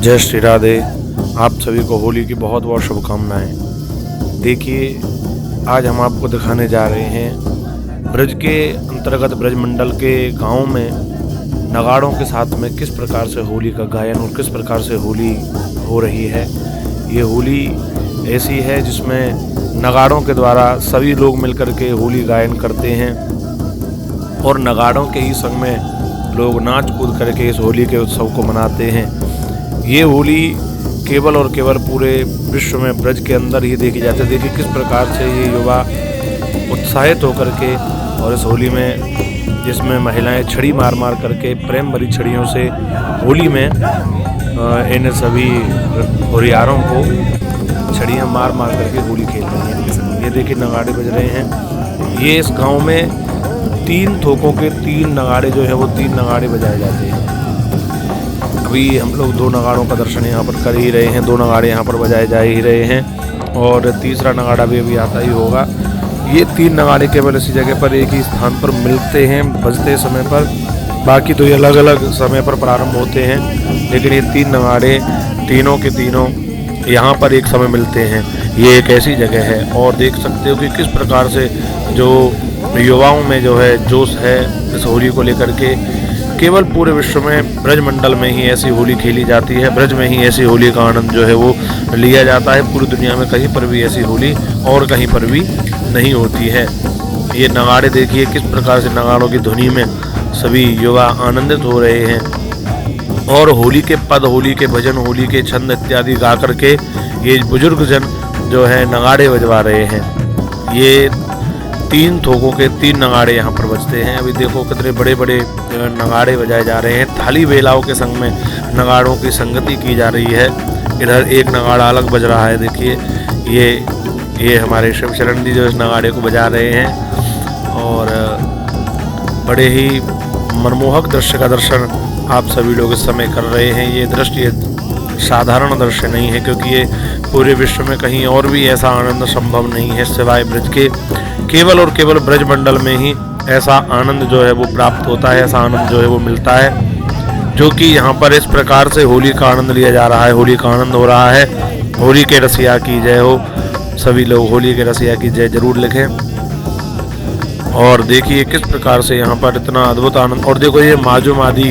जय श्री राधे। आप सभी को होली की बहुत बहुत शुभकामनाएं। देखिए, आज हम आपको दिखाने जा रहे हैं ब्रज के अंतर्गत ब्रज मंडल के गांव में नगाड़ों के साथ में किस प्रकार से होली का गायन और किस प्रकार से होली हो रही है। ये होली ऐसी है जिसमें नगाड़ों के द्वारा सभी लोग मिलकर के होली गायन करते हैं और नगाड़ों के ही संग में लोग नाच कूद करके इस होली के उत्सव को मनाते हैं। ये होली केवल और केवल पूरे विश्व में ब्रज के अंदर ही देखी जाती है। देखिए किस प्रकार से ये युवा उत्साहित होकर के और इस होली में जिसमें महिलाएं छड़ी मार मार करके प्रेम भरी छड़ियों से होली में इन सभी होरियारों को छड़ियाँ मार मार करके होली खेल रही हैं। ये देखिए नगाड़े बज रहे हैं। ये इस गांव में 3 थोकों के 3 नगाड़े जो है वो 3 नगाड़े बजाए जाते हैं। अभी हम लोग 2 नगाड़ों का दर्शन यहाँ पर कर ही रहे हैं। 2 नगाड़े यहाँ पर बजाए जा ही रहे हैं और तीसरा नगाड़ा भी अभी आता ही होगा। ये 3 नगाड़े केवल इसी जगह पर एक ही स्थान पर मिलते हैं बजते समय पर, बाकी तो ये अलग अलग समय पर प्रारंभ होते हैं, लेकिन ये 3 नगाड़े तीनों के तीनों यहाँ पर एक समय मिलते हैं। ये एक ऐसी जगह है और देख सकते हो कि किस प्रकार से जो युवाओं में जो है जोश है इस होली को लेकर के। केवल पूरे विश्व में ब्रज मंडल में ही ऐसी होली खेली जाती है, ब्रज में ही ऐसी होली का आनंद जो है वो लिया जाता है। पूरी दुनिया में कहीं पर भी ऐसी होली और कहीं पर भी नहीं होती है। ये नगाड़े देखिए किस प्रकार से नगाड़ों की ध्वनि में सभी युवा आनंदित हो रहे हैं और होली के पद, होली के भजन, होली के छंद इत्यादि गा करके ये बुजुर्ग जन जो है नगाड़े बजवा रहे हैं। ये 3 थोकों के 3 नगाड़े यहाँ पर बजते हैं। अभी देखो कितने बड़े बड़े नगाड़े बजाए जा रहे हैं। थाली बेलाओं के संग में नगाड़ों की संगति की जा रही है। इधर एक नगाड़ा अलग बज रहा है। देखिए ये हमारे शिव शरण जी जो इस नगाड़े को बजा रहे हैं और बड़े ही मनमोहक दृश्य का दर्शन आप सभी लोग इस समय कर रहे हैं। ये दृश्य साधारण दृश्य नहीं है, क्योंकि ये पूरे विश्व में कहीं और भी ऐसा आनंद संभव नहीं है सिवाय ब्रज के। केवल और केवल ब्रज मंडल में ही ऐसा आनंद जो है वो प्राप्त होता है, ऐसा आनंद जो है वो मिलता है, जो कि यहाँ पर इस प्रकार से होली का आनंद लिया जा रहा है, होली का आनंद हो रहा है। होली के रसिया की जय हो। सभी लोग होली के रसिया की जय जरूर लिखें और देखिए किस प्रकार से यहाँ पर इतना अद्भुत आनंद। और देखो ये माजूम आदि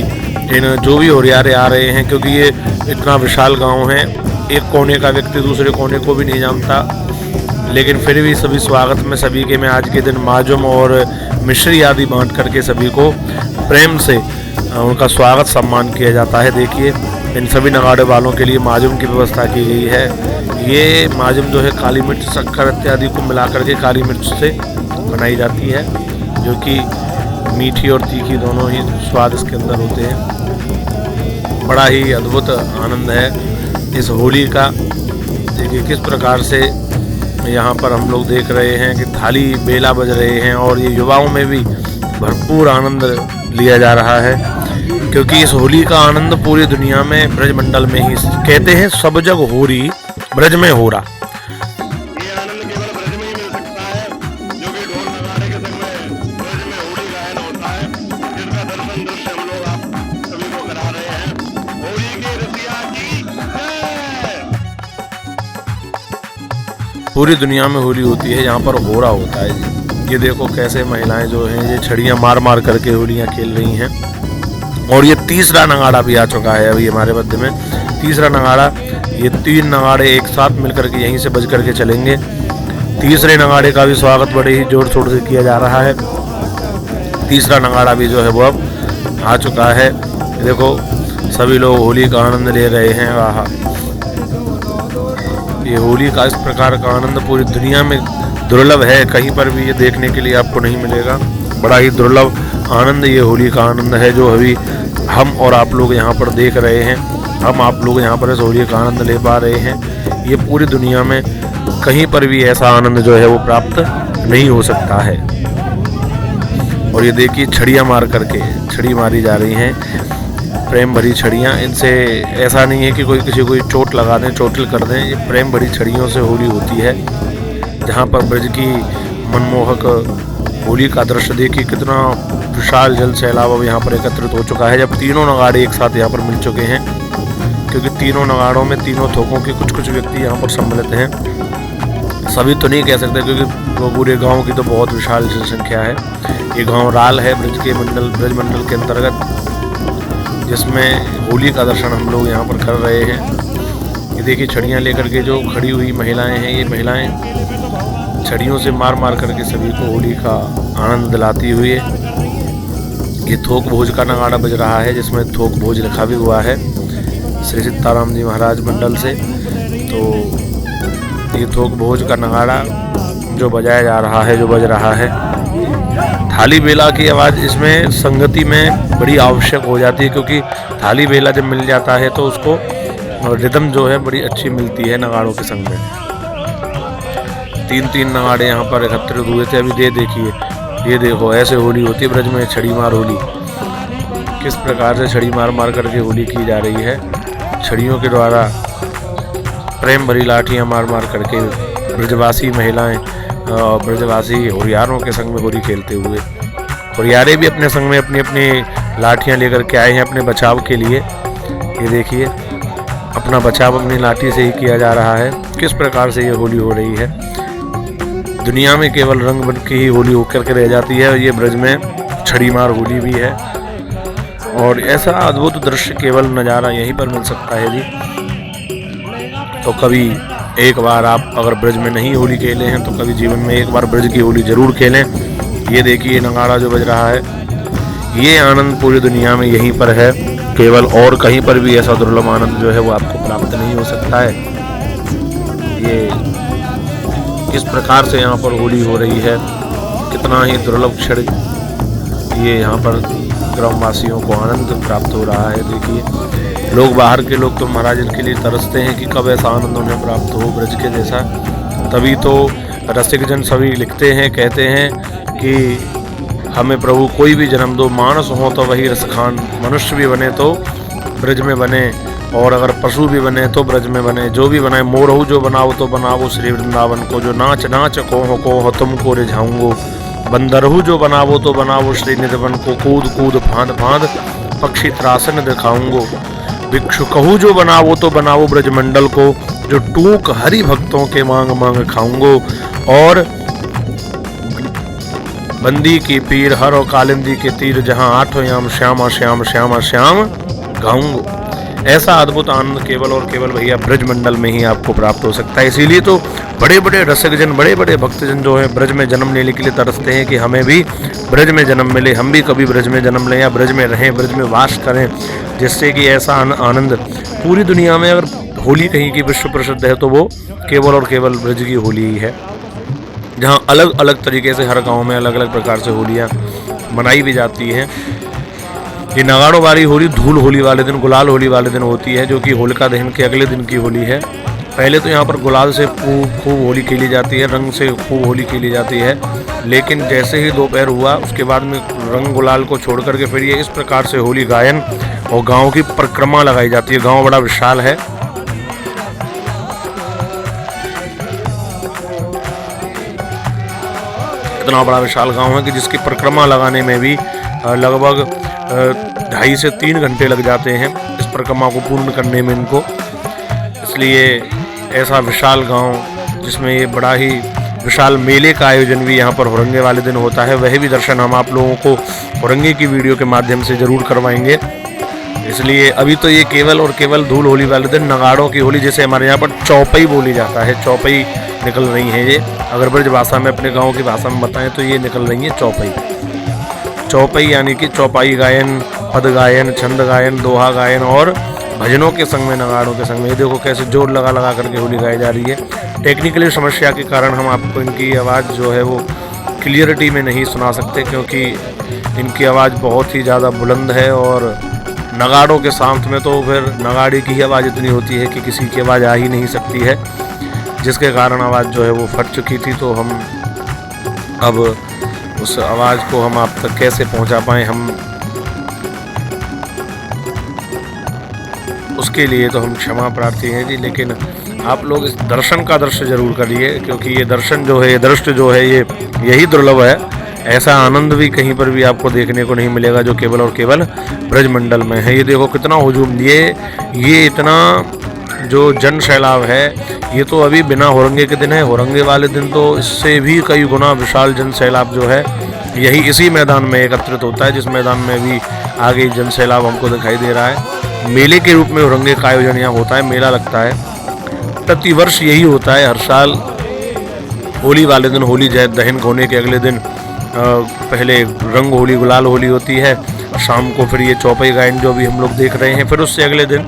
इन जो भी होरियारे आ रहे हैं, क्योंकि ये इतना विशाल गांव है, एक कोने का व्यक्ति दूसरे कोने को भी नहीं जानता, लेकिन फिर भी सभी स्वागत में सभी के में आज के दिन माजूम और मिश्री आदि बांट करके सभी को प्रेम से उनका स्वागत सम्मान किया जाता है। देखिए इन सभी नगाड़े वालों के लिए माजूम की व्यवस्था की गई है। ये माजूम जो है काली मिर्च, शक्कर इत्यादि को मिला करके काली मिर्च से बनाई जाती है, जो कि मीठी और तीखी दोनों ही स्वाद इसके अंदर होते हैं। बड़ा ही अद्भुत आनंद है इस होली का। देखिए किस प्रकार से यहाँ पर हम लोग देख रहे हैं कि थाली बेला बज रहे हैं और ये युवाओं में भी भरपूर आनंद लिया जा रहा है, क्योंकि इस होली का आनंद पूरी दुनिया में ब्रज मंडल में ही, कहते हैं सब जग होरी ब्रज में हो रहा। ये आनंद केवल ब्रज में ही मिल सकता है, जो कि ढोल नगाड़े के संग में ब्रज में होली गायन होता है, जिसका दर्शन दृश्य हम लोग आप सभी को करा रहे हैं। होली के रसिया की जय। पूरी दुनिया में होली होती है, यहाँ पर हो रहा होता है जी। ये देखो कैसे महिलाएं जो हैं ये छड़ियाँ मार मार करके होलियाँ खेल रही हैं और ये तीसरा नगाड़ा भी आ चुका है अभी हमारे मध्य में। तीसरा नगाड़ा, ये 3 नगाड़े एक साथ मिलकर के यहीं से बज करके चलेंगे। तीसरे नगाड़े का भी स्वागत बड़े ही जोर शोर से किया जा रहा है। तीसरा नगाड़ा भी जो है वो अब आ चुका है। देखो सभी लोग होली का आनंद ले रहे हैं। वाह, ये होली का इस प्रकार का आनंद पूरी दुनिया में दुर्लभ है, कहीं पर भी ये देखने के लिए आपको नहीं मिलेगा। बड़ा ही दुर्लभ आनंद ये होली का आनंद है, जो अभी हम और आप लोग यहाँ पर देख रहे हैं। हम आप लोग यहाँ पर इस होली का आनंद ले पा रहे हैं। ये पूरी दुनिया में कहीं पर भी ऐसा आनंद जो है वो प्राप्त नहीं हो सकता है। और ये देखिए छड़ियाँ मार करके छड़ी मारी जा रही हैं, प्रेम भरी छड़ियाँ। इनसे ऐसा नहीं है कि कोई किसी को चोट लगा दें, चोटिल कर दें। ये प्रेम भरी छड़ियों से होली होती है, जहाँ पर ब्रज की मनमोहक होली का दृश्य देखिए कितना विशाल जल सैलाब अब यहाँ पर एकत्रित हो चुका है, जब तीनों नगाड़े एक साथ यहाँ पर मिल चुके हैं। क्योंकि तीनों नगाड़ों में तीनों थोकों के कुछ कुछ व्यक्ति यहाँ पर सम्मिलित हैं। सभी तो नहीं कह सकते क्योंकि वो पूरे गांव की तो बहुत विशाल जनसंख्या है। ये गांव राल है ब्रज मंडल के अंतर्गत, जिसमें होली का दर्शन हम लोग यहाँ पर कर रहे हैं। ये देखिए छड़ियाँ लेकर के जो खड़ी हुई महिलाएं हैं, ये महिलाएं छड़ियों से मार मार करके सभी को होली का आनंद दिलाती हुई है। ये थोक भोज का नगाड़ा बज रहा है, जिसमें थोक भोज लिखा भी हुआ है श्री सीताराम जी महाराज मंडल से। तो ये थोक भोज का नगाड़ा जो बजाया जा रहा है, जो बज रहा है, थाली बेला की आवाज़ इसमें संगति में बड़ी आवश्यक हो जाती है, क्योंकि थाली बेला जब मिल जाता है तो उसको रिदम जो है बड़ी अच्छी मिलती है नगाड़ों के संग में। तीन नगाड़े यहाँ पर एकत्रित हुए थे। अभी देखिए, ये देखो ऐसे होली होती है ब्रज में, छड़ी मार होली। किस प्रकार से छड़ी मार मार करके होली की जा रही है, छड़ियों के द्वारा प्रेम भरी लाठियाँ मार मार करके ब्रजवासी महिलाएं और ब्रजवासी होरियारों के संग में होली खेलते हुए। होरियारे भी अपने संग में अपनी अपनी लाठियाँ लेकर के आए हैं अपने बचाव के लिए। ये देखिए, अपना बचाव अपनी लाठी से ही किया जा रहा है। किस प्रकार से ये होली हो रही है। दुनिया में केवल रंग बन के ही होली होकर के रह जाती है, और ये ब्रज में छड़ी मार होली भी है। और ऐसा अद्भुत दृश्य केवल नज़ारा यहीं पर मिल सकता है जी। तो कभी एक बार आप अगर ब्रज में नहीं होली खेले हैं तो कभी जीवन में एक बार ब्रज की होली जरूर खेलें। ये देखिए नगाड़ा जो बज रहा है, ये आनंद पूरी दुनिया में यहीं पर है, केवल और कहीं पर भी ऐसा दुर्लभ आनंद जो है वो आपको प्राप्त नहीं हो सकता है। ये किस प्रकार से यहाँ पर होली हो रही है, कितना ही दुर्लभ क्षण ये यहाँ पर ग्रामवासियों को आनंद प्राप्त हो रहा है। देखिए, लोग बाहर के लोग तो महाराज इनके लिए तरसते हैं कि कब ऐसा आनंद उन्हें प्राप्त हो ब्रज के जैसा। तभी तो रसिकजन सभी लिखते हैं, कहते हैं कि हमें प्रभु कोई भी जन्म दो, मानस हो तो वही रसखान, मनुष्य भी बने तो ब्रज में बने, और अगर पशु भी बने तो ब्रज में बने। जो भी बनाए मोरहू जो बनाओ तो बनाओ श्री वृंदावन को, जो नाच नाच को हो तुमको रिझाऊंगो। बंदरहू जो बनावो तो बनावो श्री निधवन को, कूद कूद फांद फांद पक्षी त्रासन दिखाऊंगो। भिक्षु कहू जो बनावो तो बनावो ब्रजमंडल को, जो टूक हरि भक्तों के मांग मांग खाऊंगो। और बंदी की पीर हर और कालिंदी के तीर, जहां आठों याम श्यामा श्याम श्यामा श्याम गाऊंगो। ऐसा अद्भुत आनंद केवल और केवल भैया ब्रज मंडल में ही आपको प्राप्त हो सकता है। इसीलिए तो बड़े बड़े रसिकजन, बड़े बड़े भक्तजन जो है ब्रज में जन्म लेने के लिए तरसते हैं कि हमें भी ब्रज में जन्म मिले, हम भी कभी ब्रज में जन्म लें या ब्रज में रहें, ब्रज में वास करें, जिससे कि ऐसा आनंद पूरी दुनिया में। अगर होली कहीं की विश्व प्रसिद्ध है तो वो केवल और केवल ब्रज की होली ही है, जहाँ अलग अलग तरीके से हर गाँव में अलग अलग प्रकार से होलियाँ मनाई भी जाती हैं। ये नगाड़ों वाली होली धूल होली वाले दिन, गुलाल होली वाले दिन होती है, जो कि होलिका दहन के अगले दिन की होली है। पहले तो यहाँ पर गुलाल से खूब होली खेली जाती है, रंग से खूब होली खेली जाती है, लेकिन जैसे ही दोपहर हुआ उसके बाद में रंग गुलाल को छोड़ करके फिर ये इस प्रकार से होली गायन और गांव की परिक्रमा लगाई जाती है। गांव बड़ा विशाल है, इतना बड़ा विशाल गांव है कि जिसकी परिक्रमा लगाने में भी लगभग 2.5 से 3 घंटे लग जाते हैं इस परिक्रमा को पूर्ण करने में इनको। इसलिए ऐसा विशाल गांव जिसमें ये बड़ा ही विशाल मेले का आयोजन भी यहाँ पर होरंगे वाले दिन होता है, वह भी दर्शन हम आप लोगों को होरंगे की वीडियो के माध्यम से ज़रूर करवाएंगे। इसलिए अभी तो ये केवल और केवल धूल होली वाले दिन नगाड़ों की होली, जैसे हमारे यहाँ पर चौपई बोली जाता है, चौपई निकल रही है ये। अगर ब्रज भाषा में अपने गाँव की भाषा में बताएं तो ये निकल रही है चौपई। चौपई यानी कि चौपाई गायन, पद गायन, छंद गायन, दोहा गायन और भजनों के संग में, नगाड़ों के संग में। ये देखो कैसे जोर लगा लगा करके होली गाई जा रही है। टेक्निकली समस्या के कारण हम आपको इनकी आवाज़ जो है वो क्लियरिटी में नहीं सुना सकते, क्योंकि इनकी आवाज़ बहुत ही ज़्यादा बुलंद है, और नगाड़ों के साथ में तो फिर नगाड़ी की ही आवाज़ इतनी होती है कि किसी की आवाज़ आ ही नहीं सकती है, जिसके कारण आवाज़ जो है वो फट चुकी थी। तो हम अब उस आवाज़ को हम आप तक कैसे पहुंचा पाएँ, हम उसके लिए तो हम क्षमा प्रार्थी हैं जी। लेकिन आप लोग इस दर्शन का दृश्य जरूर करिए, क्योंकि ये दर्शन जो है, ये दृश्य जो है, ये यही दुर्लभ है ऐसा आनंद भी कहीं पर भी आपको देखने को नहीं मिलेगा जो केवल और केवल ब्रजमंडल में है। ये देखो कितना हुजूम, ये इतना जो जन सैलाब है, ये तो अभी बिना होरंगे के दिन है। होरंगे वाले दिन तो इससे भी कई गुना विशाल जन सैलाब जो है यही इसी मैदान में एकत्रित होता है, जिस मैदान में भी आगे जन सैलाब हमको दिखाई दे रहा है। मेले के रूप में होरंगे का आयोजन यहाँ होता है, मेला लगता है, प्रतिवर्ष यही होता है। हर साल होली वाले दिन, होली दहन होने के अगले दिन पहले रंग होली, गुलाल होली होती है, शाम को फिर ये चौपाई गायन जो भी हम लोग देख रहे हैं, फिर उससे अगले दिन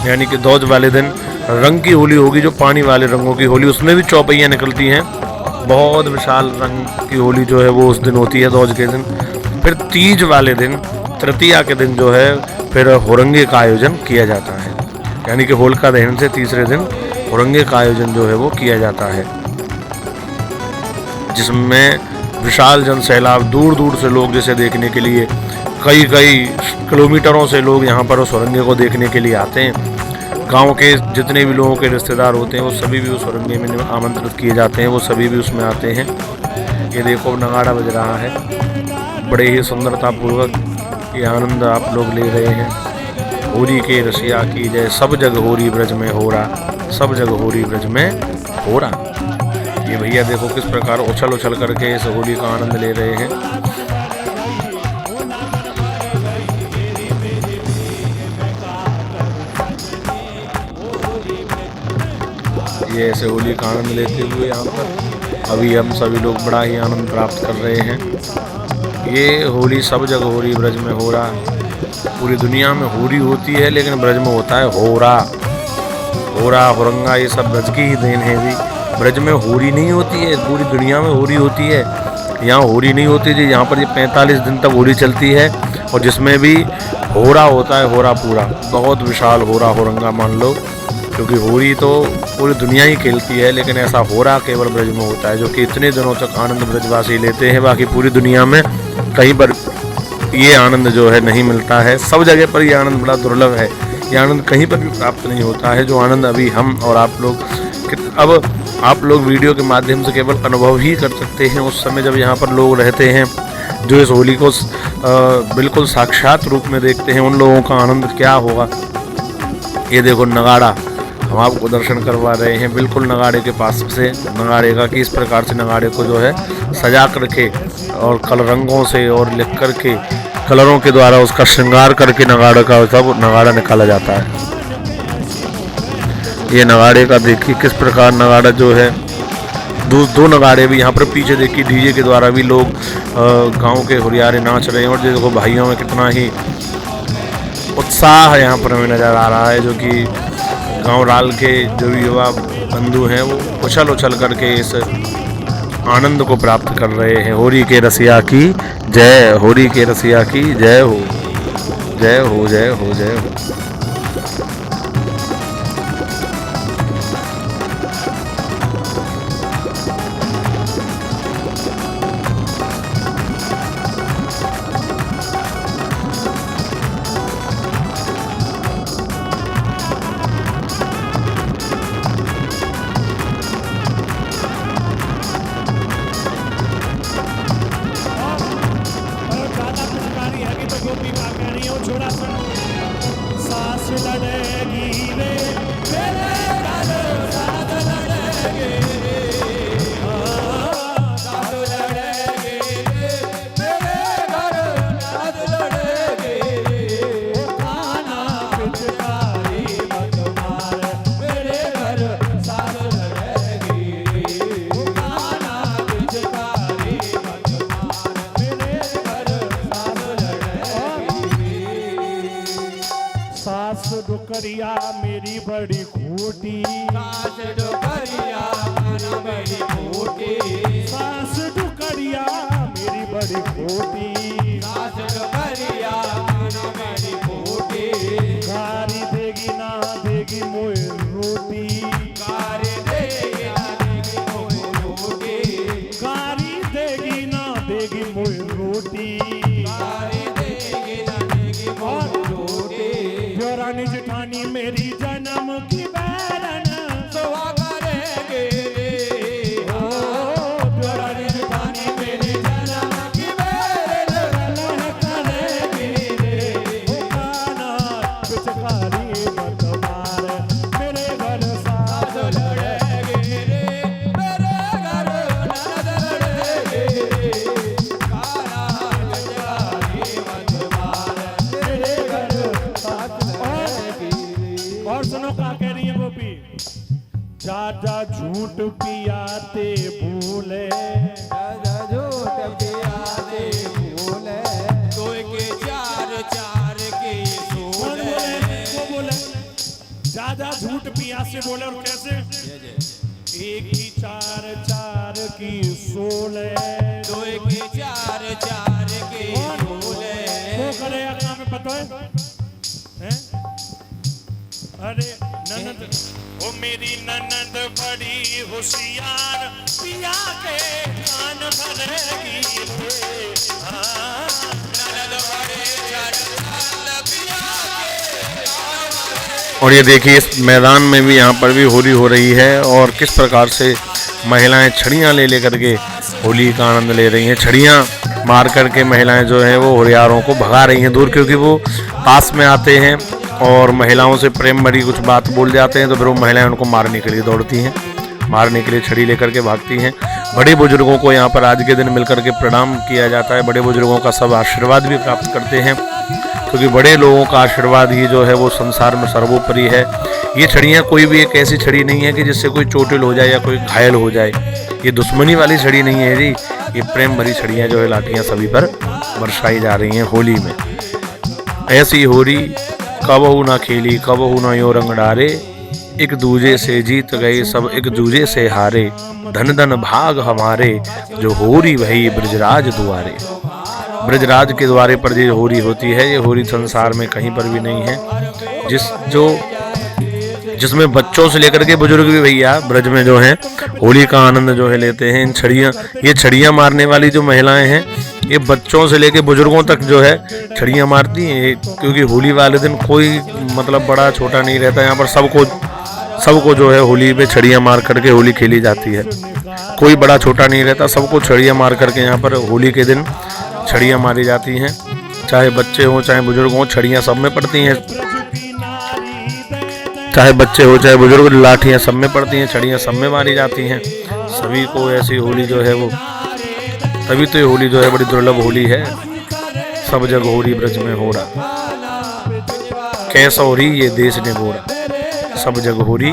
यानी कि दौज वाले दिन रंग की होली होगी, जो पानी वाले रंगों की होली, उसमें भी चौपैयाँ निकलती हैं। बहुत विशाल रंग की होली जो है वो उस दिन होती है, दौज के दिन। फिर तीज वाले दिन, तृतीया के दिन जो है फिर होरंगे का आयोजन किया जाता है, यानी कि होलिका दहन से तीसरे दिन होरंगे का आयोजन जो है वो किया जाता है, जिसमें विशाल जन सैलाब, दूर दूर से लोग जिसे देखने के लिए कई किलोमीटरों से लोग यहाँ पर उस होरंगे को देखने के लिए आते हैं। गांव के जितने भी लोगों के रिश्तेदार होते हैं वो सभी भी उस होरंगे में आमंत्रित किए जाते हैं, वो सभी भी उसमें आते हैं। ये देखो नगाड़ा बज रहा है, बड़े ही सुंदरतापूर्वक ये आनंद आप लोग ले रहे हैं। होरी के रसिया की जय, सब जग होरी ब्रज में हो रहा, सब जग होरी ब्रज में हो रहा। ये भैया देखो किस प्रकार उछल करके इस होली का आनंद ले रहे हैं। ये ऐसे होली का आनंद लेते हुए यहाँ पर अभी हम सभी लोग बड़ा ही आनंद प्राप्त कर रहे हैं। ये होली सब जगह होली ब्रज में हो रहा, पूरी दुनिया में होली होती है लेकिन ब्रज में होता है होरा। होरंगा ये सब ब्रज की ही देन है जी। ब्रज में होली नहीं होती है, पूरी दुनिया में होली होती है, यहाँ होली नहीं होती जी। यहाँ पर ये 45 दिन तक होली चलती है और जिसमें भी होरा होता है, होरा पूरा बहुत विशाल होरंगा मान लो, क्योंकि होली तो पूरी दुनिया ही खेलती है लेकिन ऐसा होरा केवल ब्रज में होता है, जो कि इतने दिनों तक आनंद ब्रजवासी लेते हैं। बाकी पूरी दुनिया में कहीं पर ये आनंद जो है नहीं मिलता है, सब जगह पर ये आनंद बड़ा दुर्लभ है। ये आनंद कहीं पर भी प्राप्त नहीं होता है, जो आनंद अभी हम और आप लोग, अब आप लोग वीडियो के माध्यम से केवल अनुभव ही कर सकते हैं। उस समय जब यहाँ पर लोग रहते हैं जो इस होली को बिल्कुल साक्षात रूप में देखते हैं, उन लोगों का आनंद क्या होगा। ये देखो नगाड़ा हम आपको दर्शन करवा रहे हैं बिल्कुल नगाड़े के पास से, नगाड़े का कि इस प्रकार से नगाड़े को जो है सजा करके और कल रंगों से और लिख करके कलरों के द्वारा उसका श्रृंगार करके नगाड़े का सब नगाड़ा निकाला जाता है। ये नगाड़े का देखिए किस प्रकार नगाड़ा जो है, दो नगाड़े भी यहाँ पर पीछे देखिए डीजे के द्वारा भी लोग गांव के हुरियारे नाच रहे हैं। और देखो भाइयों में कितना ही उत्साह यहाँ पर हमें नज़र आ रहा है, जो कि गांव राल के जो युवा बंधु हैं वो उछल करके इस आनंद को प्राप्त कर रहे हैं। होली के रसिया की जय, होली के रसिया की जय हो, जय हो, जय हो, जय हो। डुकरिया मेरी बड़ी खूटी, सास डुकरिया मेरी बड़ी खूटी, सास डुकरिया मेरी बड़ी खूटी, सास डुकरिया मेरी बड़ी खूटी। गारी देगी ना देगी मोए रोटी, गारी देगी ना देगी मोए रोटी, गारी देगी ना देगी मोए रोटी, गारी देगी ना देगी मोए रोटी। रानी जेठानी मेरी जन्म की बैरन सुहा करेंगे, रानी जेठानी मेरी जन्म की क्या कह रही है गोपी? ज्यादा झूठ पियाते भूले, ज्यादा झूठ पियाते भूले, दो के चार चार के कौन सूले। बोले? वो बोले ज्यादा झूठ पिया से बोले। और कैसे? एक की चार चार की 16, दो के चार चार के सूले। वो करेगा काम में पता है? अरे ननद, ओ मेरी ननद बड़ी होशियार, पिया के कान भरेगी रे। हाँ, ननद बड़े चढ़ पिया और ये देखिए इस मैदान में भी यहाँ पर भी होली हो रही है और किस प्रकार से महिलाएं छड़ियाँ ले लेकर के होली का आनंद ले रही हैं। छड़ियाँ मार करके महिलाएं जो हैं वो होरियारों को भगा रही हैं दूर, क्योंकि वो पास में आते हैं और महिलाओं से प्रेम भरी कुछ बात बोल जाते हैं तो फिर वो महिलाएं उनको मारने के लिए दौड़ती हैं, मारने के लिए छड़ी लेकर के भागती हैं। बड़े बुजुर्गों को यहाँ पर आज के दिन मिलकर के प्रणाम किया जाता है। बड़े बुजुर्गों का सब आशीर्वाद भी प्राप्त करते हैं, क्योंकि बड़े लोगों का आशीर्वाद ही जो है वो संसार में सर्वोपरि है। ये छड़ियाँ कोई भी एक ऐसी छड़ी नहीं है कि जिससे कोई चोटिल हो जाए या कोई घायल हो जाए। ये दुश्मनी वाली छड़ी नहीं है जी, ये प्रेम भरी छड़ियाँ जो है लाठियाँ सभी पर बरसाई जा रही हैं होली में। ऐसी होली कबहू ना खेली कबहू ना यो रंग डारे, एक दूजे से जीत गए सब एक दूजे से हारे, धन धन भाग हमारे जो होरी वही ब्रजराज दुआरे। ब्रजराज के द्वारे पर जो होली होती है, ये होली संसार में कहीं पर भी नहीं है। जिसमें बच्चों से लेकर के बुजुर्ग भी भैया ब्रज में जो हैं होली का आनंद जो है लेते हैं। ये छड़ियाँ मारने वाली जो महिलाएं हैं, ये बच्चों से लेकर बुजुर्गों तक जो है छड़ियाँ मारती हैं, क्योंकि होली वाले दिन कोई मतलब बड़ा छोटा नहीं रहता। यहाँ पर सबको जो है होली पे छड़ियाँ मार करके होली खेली जाती है। कोई बड़ा छोटा नहीं रहता, सबको छड़ियाँ मार करके यहाँ पर होली के दिन छड़ियाँ मारी जाती हैं। चाहे बच्चे हों चाहे बुजुर्ग हों, छड़ियाँ सब में पड़ती हैं। चाहे बच्चे हो चाहे बुजुर्ग, लाठियाँ सब में पड़ती हैं, छड़ियाँ सब में मारी जाती हैं। सभी को ऐसी होली जो है वो, तभी तो ये होली जो है बड़ी दुर्लभ होली है। सब जग होली ब्रज में हो रहा, कैसा होरी ये देश ने गोरा, सब जग होली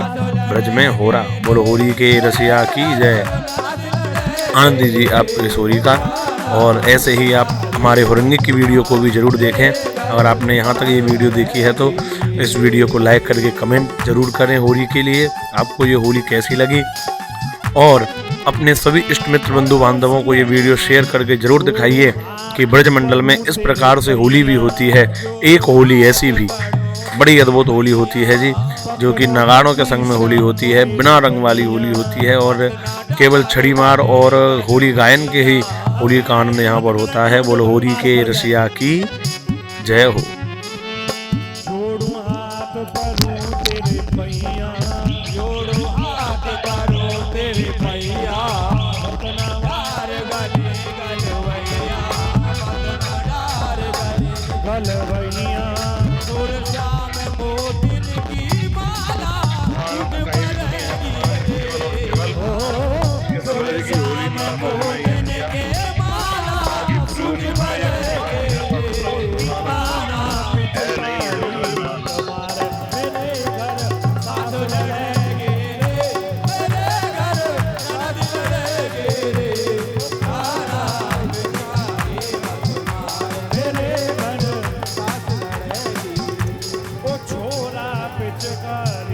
ब्रज में हो रहा। बोलो होली के रसिया की जय। आनंद दीजिए आप इस होली का, और ऐसे ही आप हमारे हुरंगी की वीडियो को भी ज़रूर देखें। अगर आपने यहाँ तक ये वीडियो देखी है तो इस वीडियो को लाइक करके कमेंट ज़रूर करें होली के लिए, आपको ये होली कैसी लगी। और अपने सभी इष्ट मित्र बंधु बांधवों को ये वीडियो शेयर करके ज़रूर दिखाइए कि ब्रजमंडल में इस प्रकार से होली भी होती है। एक होली ऐसी भी बड़ी अद्भुत होली होती है जी, जो कि नगाड़ों के संग में होली होती है, बिना रंग वाली होली होती है, और केवल छड़ी मार और होली गायन के ही होली का आनंद यहाँ पर होता है। बोलो होली के रसिया की जय हो। जोड़ू हाथ करूं तेरे पैया, जोड़ो हाथ करो तेरे भैया, अपना डार गले गलवैया, डार गले गलवैया। सुरक्षा में मोतिन की माला, टूट पड़ेगी मोतिन के माला, टूट पड़ेगी माला। साथ लड़ेंगे रे, मेरे घर साथ लड़ेंगे रे, तारा ओ छोरा पिचकारी